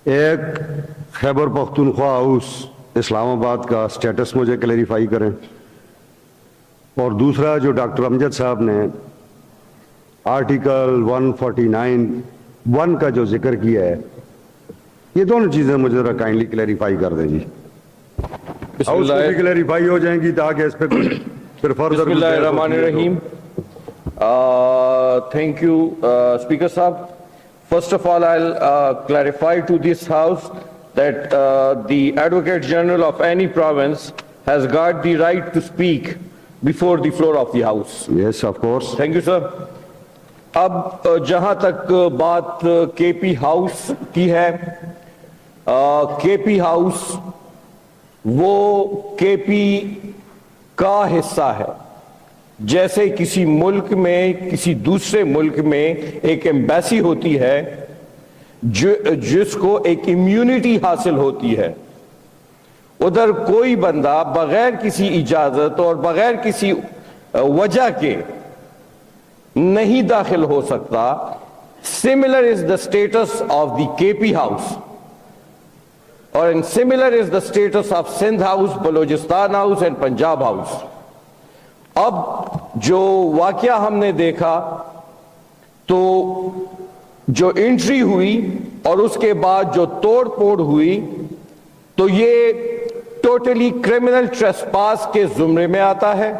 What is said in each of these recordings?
ایک خیبر پختونخوا ہاؤس اسلام آباد کا سٹیٹس مجھے کلیریفائی کریں، اور دوسرا جو ڈاکٹر امجد صاحب نے آرٹیکل 149(1) کا جو ذکر کیا ہے، یہ دونوں چیزیں مجھے ذرا کائنڈلی کلیریفائی کر دیں جی۔ ہاؤس کو بھی کلیریفائی ہو جائیں گی تاکہ اس پہ پھر فردر۔ بسم اللہ الرحمن الرحیم۔ Thank you, Speaker Sahab. First of all, I'll clarify to this House that the Advocate General of any province has got the right to speak before the floor of the House. Yes, of course. Thank you, sir. اب جہاں تک بات کے P house کی ہے، کے P house وہ کے پی کا حصہ ہے۔ جیسے کسی ملک میں، کسی دوسرے ملک میں ایک ایمبیسی ہوتی ہے جس کو ایک امیونٹی حاصل ہوتی ہے، ادھر کوئی بندہ بغیر کسی اجازت اور بغیر کسی وجہ کے نہیں داخل ہو سکتا۔ Similar is the status of the KP House, اور similar is the status of Sindh House, Balochistan House and Punjab House۔ اب جو واقعہ ہم نے دیکھا تو جو انٹری ہوئی اور اس کے بعد جو توڑ پھوڑ ہوئی، تو یہ ٹوٹلی کرمنل ٹریسپاس کے زمرے میں آتا ہے۔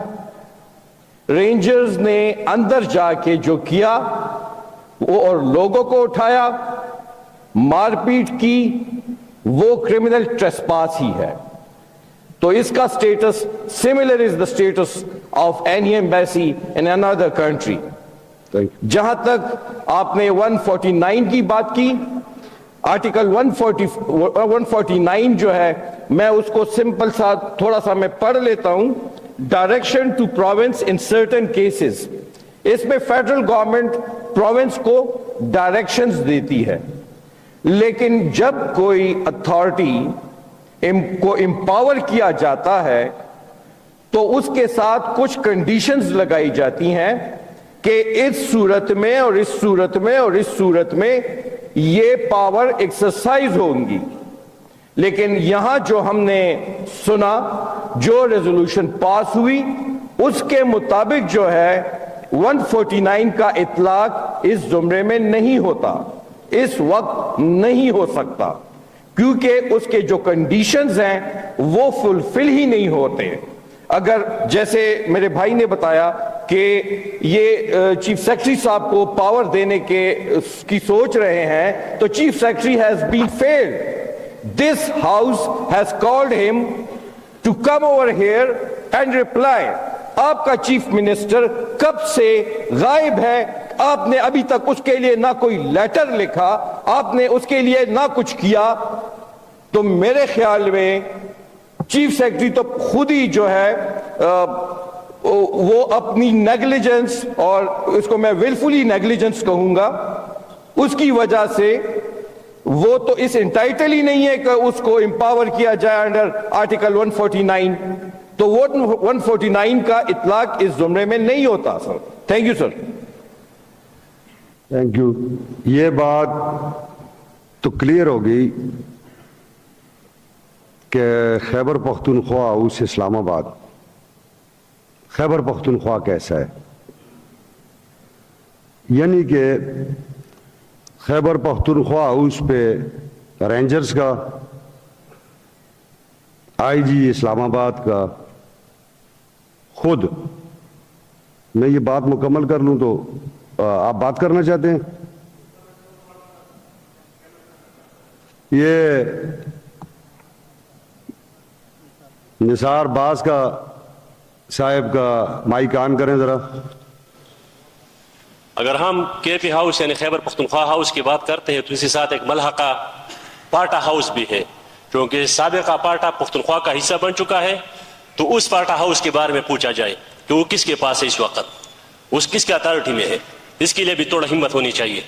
رینجرز نے اندر جا کے جو کیا وہ اور لوگوں کو اٹھایا، مار پیٹ کی، وہ کرمنل ٹریسپاس ہی ہے۔ تو اس کا status similar is the status of any embassy in another country۔ جہاں تک آپ نے 149 کی بات کی، آرٹیکل 149 جو ہے، میں اس کو سمپل سا تھوڑا سا میں پڑھ لیتا ہوں۔ Direction to province in certain cases, اس میں فیڈرل گورنمنٹ پروونس کو ڈائریکشنز دیتی ہے، لیکن جب کوئی اتھارٹی کو امپاور کیا جاتا ہے تو اس کے ساتھ کچھ کنڈیشنز لگائی جاتی ہیں کہ اس صورت میں اور اس صورت میں اور اس صورت میں یہ پاور ایکسرسائز ہوں گی۔ لیکن یہاں جو ہم نے سنا، جو ریزولوشن پاس ہوئی، اس کے مطابق جو ہے 149 کا اطلاق اس زمرے میں نہیں ہوتا، اس وقت نہیں ہو سکتا، کیونکہ اس کے جو کنڈیشنز ہیں وہ فلفل ہی نہیں ہوتے۔ اگر جیسے میرے بھائی نے بتایا کہ یہ چیف سیکرٹری صاحب کو پاور دینے کی سوچ رہے ہیں، تو chief secretary has been failed۔ This house has called him to come over here and reply۔ آپ کا چیف منسٹر کب سے غائب ہے؟ آپ نے ابھی تک اس کے لیے نہ کوئی لیٹر لکھا، آپ نے اس کے لیے نہ کچھ کیا۔ تو میرے خیال میں چیف سیکرٹری تو خود ہی جو ہے وہ اپنی نیگلیجنس، اور اس کو میں ولفلی نیگلیجنس کہوں گا، اس کی وجہ سے وہ تو اس انٹائٹل ہی نہیں ہے کہ اس کو امپاور کیا جائے انڈر آرٹیکل 149۔ تو وہ 149 کا اطلاق اس زمرے میں نہیں ہوتا sir. Thank you sir. Thank you. یہ بات تو کلیئر ہوگی کہ خیبر پختونخوا ہاؤس اسلام آباد، خیبر پختونخوا کیسا ہے، یعنی کہ خیبر پختونخوا ہاؤس پہ رینجرز کا، آئی جی اسلام آباد کا، خود میں یہ بات مکمل کر لوں تو آپ بات کرنا چاہتے ہیں؟ یہ نثار باز کا صاحب کا مائک آن کریں ذرا۔ اگر ہم کے پی ہاؤس یعنی خیبر پختونخوا ہاؤس کی بات کرتے ہیں تو اسی ساتھ ایک ملحقہ پاٹا ہاؤس بھی ہے، کیونکہ سابقہ پاٹا پختونخوا کا حصہ بن چکا ہے۔ تو اس پاٹا ہاؤس کے بارے میں پوچھا جائے کہ وہ کس کے پاس ہے اس وقت، اس کس کے اتھارٹی میں ہے، اس کے لیے بھی تھوڑا ہمت ہونی چاہیے۔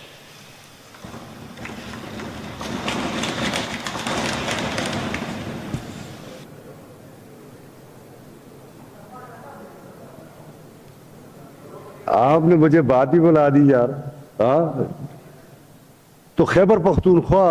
آپ نے مجھے بات ہی بلا دی یار۔ تو خیبر پختونخوا